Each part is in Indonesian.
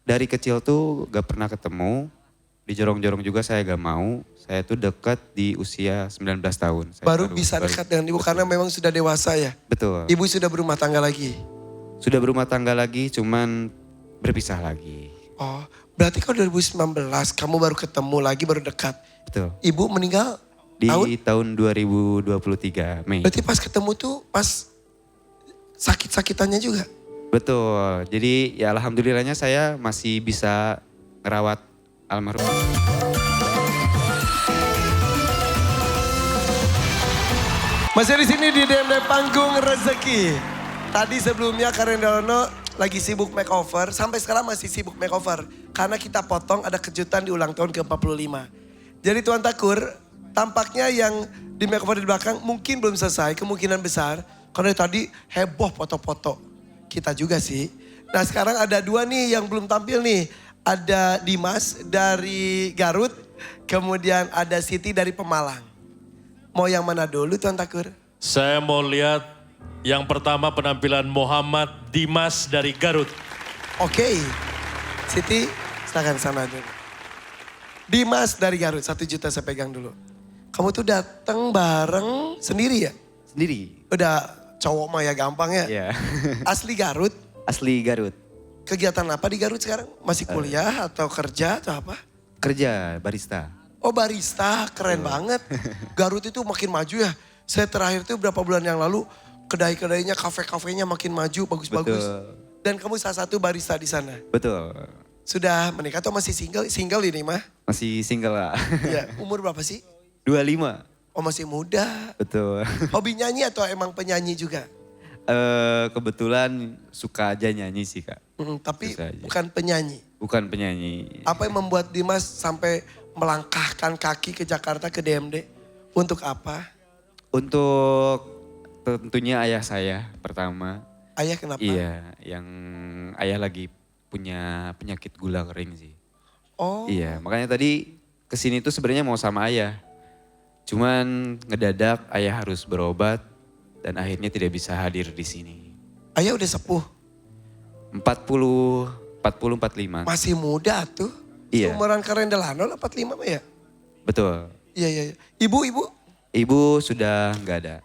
dari kecil tuh gak pernah ketemu. Di jorong-jorong juga saya gak mau. Saya tuh dekat di usia 19 tahun. Saya Baru bisa dekat dengan ibu karena memang sudah dewasa ya. Betul. Ibu sudah berumah tangga lagi. Sudah berumah tangga lagi, cuman berpisah lagi. Oh, berarti kalau 2019 kamu baru ketemu lagi, baru dekat. Betul. Ibu meninggal Di tahun? tahun 2023 Mei. Berarti pas ketemu tuh pas sakit-sakitannya juga. Betul. Jadi ya alhamdulillahnya saya masih bisa ngerawat almarhum. Masih di sini di DMD Panggung Rezeki. Tadi sebelumnya Karen Delano lagi sibuk makeover, sampai sekarang masih sibuk makeover. Karena kita potong ada kejutan di ulang tahun ke-45. Jadi Tuan Takur, tampaknya yang di makeover di belakang mungkin belum selesai, kemungkinan besar. Karena tadi heboh foto-foto. Kita juga sih. Nah sekarang ada dua nih yang belum tampil nih. Ada Dimas dari Garut, kemudian ada Siti dari Pemalang. Mau yang mana dulu Tuan Takur? Saya mau lihat yang pertama penampilan Muhammad Dimas dari Garut. Oke, Siti silakan sana dulu. Dimas dari Garut, 1 juta saya pegang dulu. Kamu tuh datang bareng sendiri ya? Sendiri. Udah cowok mah ya gampang ya. Ya. Asli Garut, Asli Garut. kegiatan apa di Garut sekarang? Masih kuliah atau kerja atau apa? Kerja barista. Oh barista, keren banget. Garut itu makin maju ya. Saya terakhir tuh berapa bulan yang lalu, kedai-kedainya, kafe-kafenya makin maju, bagus-bagus. Betul. Dan kamu salah satu barista di sana. Betul. Sudah menikah atau masih single? Single ini mah. Masih single lah. Ya, umur berapa sih? 25. Oh masih muda. Betul. Hobi nyanyi atau emang penyanyi juga? Kebetulan suka aja nyanyi sih Kak. Tapi Bisa aja. bukan penyanyi. Bukan penyanyi. Apa yang membuat Dimas sampai melangkahkan kaki ke Jakarta ke DMD? Untuk apa? Untuk tentunya ayah saya pertama. Ayah kenapa? Iya, yang ayah lagi punya penyakit gula kering sih. Oh, Iya, makanya tadi kesini tuh sebenarnya mau sama ayah. Cuman ngedadak ayah harus berobat dan akhirnya tidak bisa hadir di sini. ayah udah sepuh. 45. Masih muda tuh. Iya. Umuran Karen Delano 45 mah ya? Betul. Iya, iya. Ibu. Ibu sudah nggak ada.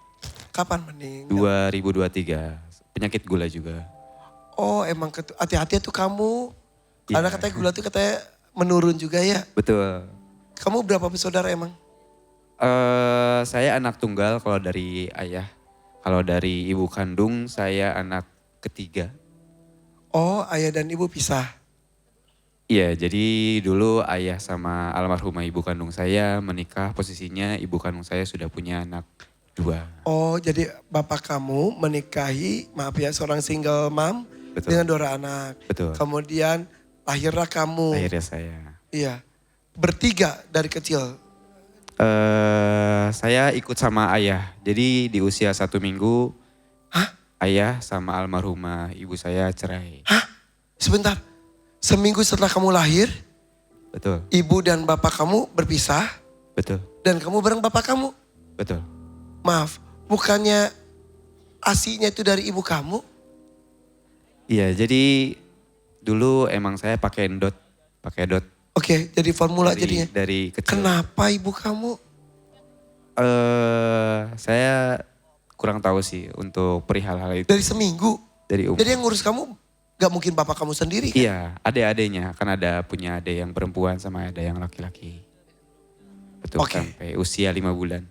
Kapan meninggal? 2023. Penyakit gula juga. Oh emang hati-hati tuh kamu. Karena Iya. katanya gula tuh katanya menurun juga ya. Betul. Kamu berapa bersaudara emang? Saya anak tunggal kalau dari ayah. Kalau dari ibu kandung saya anak ketiga. Oh ayah dan ibu pisah. Iya, jadi dulu ayah sama almarhumah ibu kandung saya menikah, posisinya ibu kandung saya sudah punya anak 2. Oh jadi bapak kamu menikahi, maaf ya seorang single mom Betul. dengan 2 anak. Betul. Kemudian lahirlah kamu. Akhirnya saya. Iya. Bertiga dari kecil. Saya ikut sama ayah, jadi di usia 1 minggu Hah? ayah sama almarhumah ibu saya cerai. Hah? Sebentar. Seminggu setelah kamu lahir, Betul, ibu dan bapak kamu berpisah. betul, Dan kamu bareng bapak kamu. betul. Maaf, bukannya asinya itu dari ibu kamu? Iya, jadi dulu emang saya pakai dot. Oke, jadi formula jadinya. Dari kecil. Kenapa ibu kamu? Saya kurang tahu sih untuk perihal hal itu Dari seminggu? dari umur. Jadi yang ngurus kamu gak mungkin bapak kamu sendiri kan? Iya, adik-adiknya kan ada punya adik yang perempuan sama ada yang laki-laki. Betul, Oke. sampai usia 5 bulan.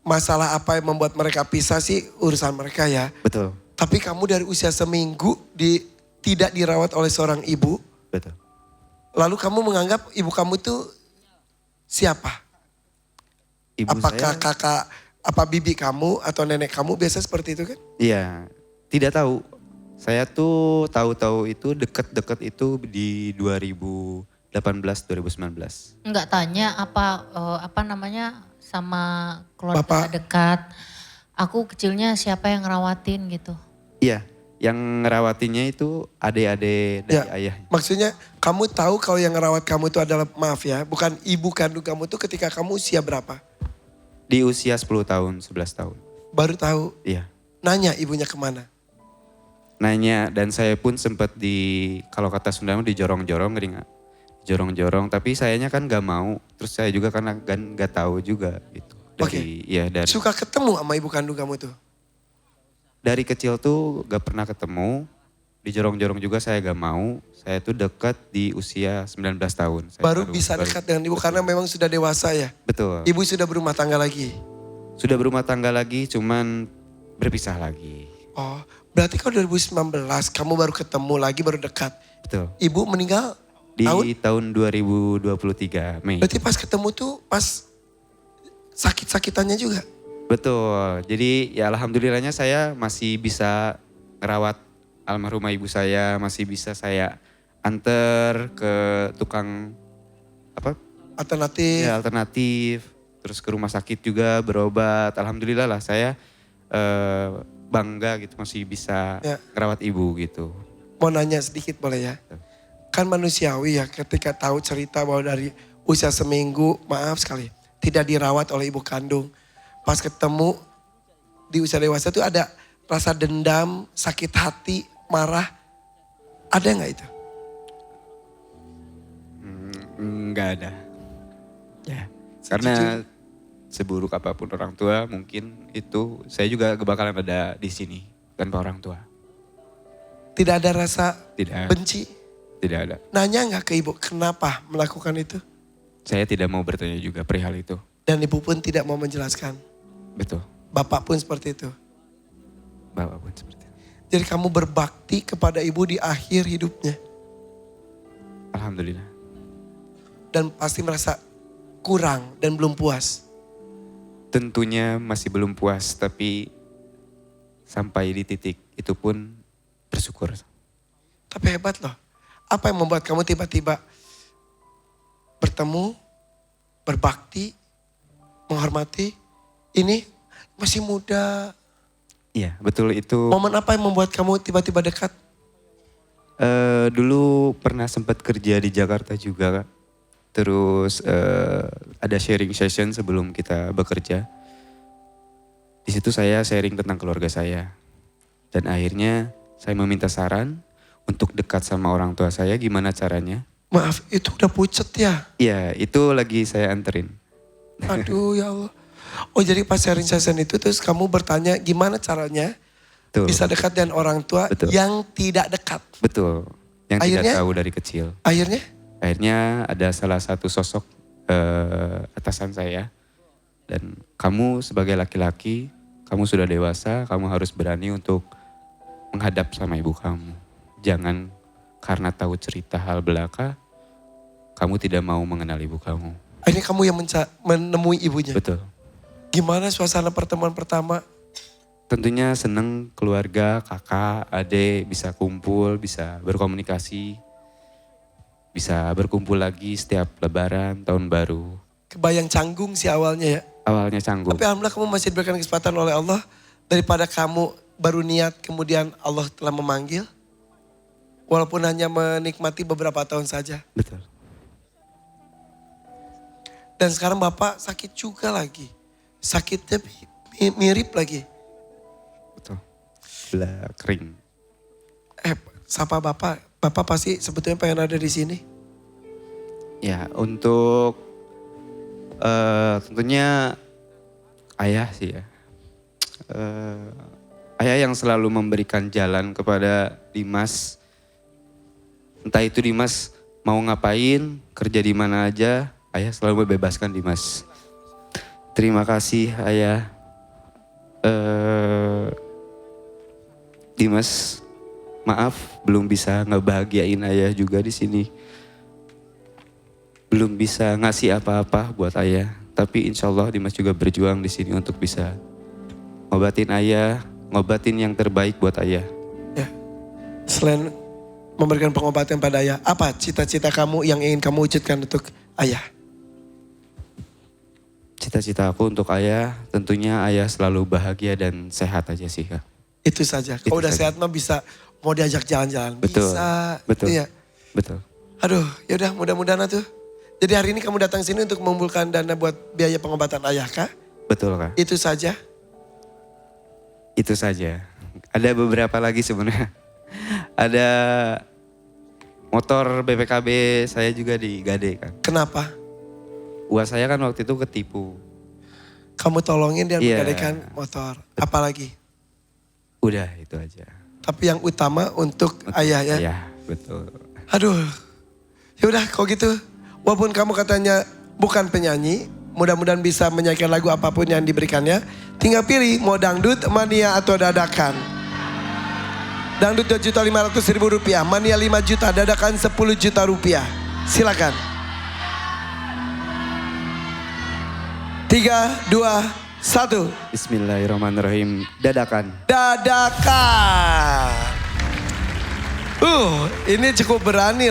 Masalah apa yang membuat mereka pisah sih urusan mereka ya. Betul, Tapi kamu dari usia seminggu tidak dirawat oleh seorang ibu. betul. Lalu kamu menganggap ibu kamu itu siapa? Ibu Apakah saya, kakak, apa bibi kamu atau nenek kamu biasa seperti itu kan? iya, tidak tahu. Saya tuh tahu-tahu itu deket-deket itu di 2018-2019. Enggak tanya apa namanya sama keluarga Bapak. dekat. Aku kecilnya siapa yang ngerawatin gitu. Iya, yang ngerawatinnya itu adik-adik dari Ya, ayahnya. maksudnya kamu tahu kalau yang ngerawat kamu itu adalah, maaf ya, bukan ibu kandung kamu itu ketika kamu usia berapa? Di usia 10 tahun, 11 tahun. Baru tahu, Iya. nanya ibunya kemana? nanya dan saya pun sempat kalau kata Sunda mah dijorong-jorong, jorong-jorong, tapi sayanya kan gak mau. Terus saya juga karena kan gak tahu juga gitu. Dari Suka ketemu sama ibu kandung kamu tuh? dari kecil tuh gak pernah ketemu. Dijorong-jorong juga saya gak mau. Saya tuh dekat di usia 19 tahun. Saya Baru bisa dekat dengan ibu karena memang sudah dewasa ya? Betul. Ibu sudah berumah tangga lagi? Sudah berumah tangga lagi, cuman berpisah lagi. Oh, berarti kalau 2019 kamu baru ketemu lagi, baru dekat. Betul. Ibu meninggal Di tahun? tahun 2023 Mei. Berarti pas ketemu tuh pas sakit-sakitannya juga? Betul. Jadi ya alhamdulillahnya saya masih bisa ngerawat almarhumah ibu saya, masih bisa saya anter ke tukang Alternatif? alternatif, terus ke rumah sakit juga berobat. Alhamdulillah lah saya bangga gitu masih bisa Ya. ngerawat ibu gitu. Mau nanya sedikit boleh ya? Kan manusiawi ya ketika tahu cerita bahwa dari usia seminggu, maaf sekali, tidak dirawat oleh ibu kandung. Pas ketemu di usia dewasa itu ada rasa dendam, sakit hati, marah. Ada nggak itu? Enggak ada. Ya. Karena seburuk apapun orang tua mungkin itu saya juga bakalan ada di sini tanpa orang tua. Tidak ada rasa Tidak. benci? Tidak ada. Nanya nggak ke ibu kenapa melakukan itu? Saya tidak mau bertanya juga perihal itu. Dan ibu pun tidak mau menjelaskan. Betul. Bapak pun seperti itu. Bapak pun seperti itu. Jadi kamu berbakti kepada ibu di akhir hidupnya. Alhamdulillah. Dan pasti merasa kurang dan belum puas. Tentunya masih belum puas, tapi sampai di titik itu pun bersyukur. Tapi hebat loh. Apa yang membuat kamu tiba-tiba bertemu, berbakti, menghormati. Ini masih muda. Iya, betul itu. Momen apa yang membuat kamu tiba-tiba dekat? Dulu pernah sempat kerja di Jakarta juga, Kak. Terus ada sharing session sebelum kita bekerja. Di situ saya sharing tentang keluarga saya. Dan akhirnya saya meminta saran untuk dekat sama orang tua saya, gimana caranya. Maaf, itu udah pucet ya? Iya, itu lagi saya anterin. Aduh ya Allah. Oh jadi pas sharing session itu terus kamu bertanya gimana caranya Betul. bisa dekat dengan orang tua Betul. yang tidak dekat. Betul. Yang Akhirnya? tidak tahu dari kecil. Akhirnya? Akhirnya ada salah satu sosok atasan saya. Dan kamu sebagai laki-laki, kamu sudah dewasa, kamu harus berani untuk menghadap sama ibu kamu. Jangan karena tahu cerita hal belaka, kamu tidak mau mengenal ibu kamu. Akhirnya kamu yang menemui ibunya. Betul. Gimana suasana pertemuan pertama? Tentunya seneng keluarga, kakak, adik bisa kumpul, bisa berkomunikasi. Bisa berkumpul lagi setiap lebaran, tahun baru. Kebayang canggung sih awalnya ya. Awalnya canggung. Tapi alhamdulillah kamu masih diberikan kesempatan oleh Allah. Daripada kamu baru niat kemudian Allah telah memanggil. Walaupun hanya menikmati beberapa tahun saja. Betul. Dan sekarang Bapak sakit juga lagi. Sakitnya mirip lagi. Betul. Belah kering. Sapa Bapak. Bapak pasti sebetulnya pengen ada di sini. Ya, untuk tentunya ayah sih ya. Ayah yang selalu memberikan jalan kepada Dimas. Entah itu Dimas mau ngapain, kerja di mana aja, ayah selalu membebaskan Dimas. Terima kasih ayah. Dimas, maaf belum bisa ngebahagiain ayah juga di sini. Belum bisa ngasih apa-apa buat ayah. Tapi insya Allah Dimas juga berjuang di sini untuk bisa ngobatin ayah, ngobatin yang terbaik buat ayah. Ya. Selain memberikan pengobatan pada ayah, apa cita-cita kamu yang ingin kamu wujudkan untuk ayah? Cita-cita aku untuk ayah, tentunya ayah selalu bahagia dan sehat aja sih Kak. Itu saja. Itu Kalau udah saja. sehat mah bisa mau diajak jalan-jalan. Betul, Bisa. betul. Iya. Betul. Aduh, yaudah mudah-mudahan tuh. Jadi hari ini kamu datang sini untuk mengumpulkan dana buat biaya pengobatan ayah kah? Betul Kak. Itu saja. Itu saja. Ada beberapa lagi sebenarnya. Ada motor BPKB saya juga digadekan. Kenapa? Uas saya kan waktu itu ketipu. Kamu tolongin dia Iya. menggadaikan motor. Apalagi? Udah itu aja. Tapi yang utama untuk ayah ya. Iya, betul. Aduh. Yaudah kalau gitu. Walaupun kamu katanya bukan penyanyi. Mudah-mudahan bisa menyanyikan lagu apapun yang diberikannya. Tinggal pilih mau dangdut, mania atau dadakan. Dangdut 2.500.000 rupiah. Mania 5 juta, dadakan 10 juta rupiah. Silakan. 3, 2, 1. Bismillahirrahmanirrahim. Dadakan. Dadakan. Ini cukup berani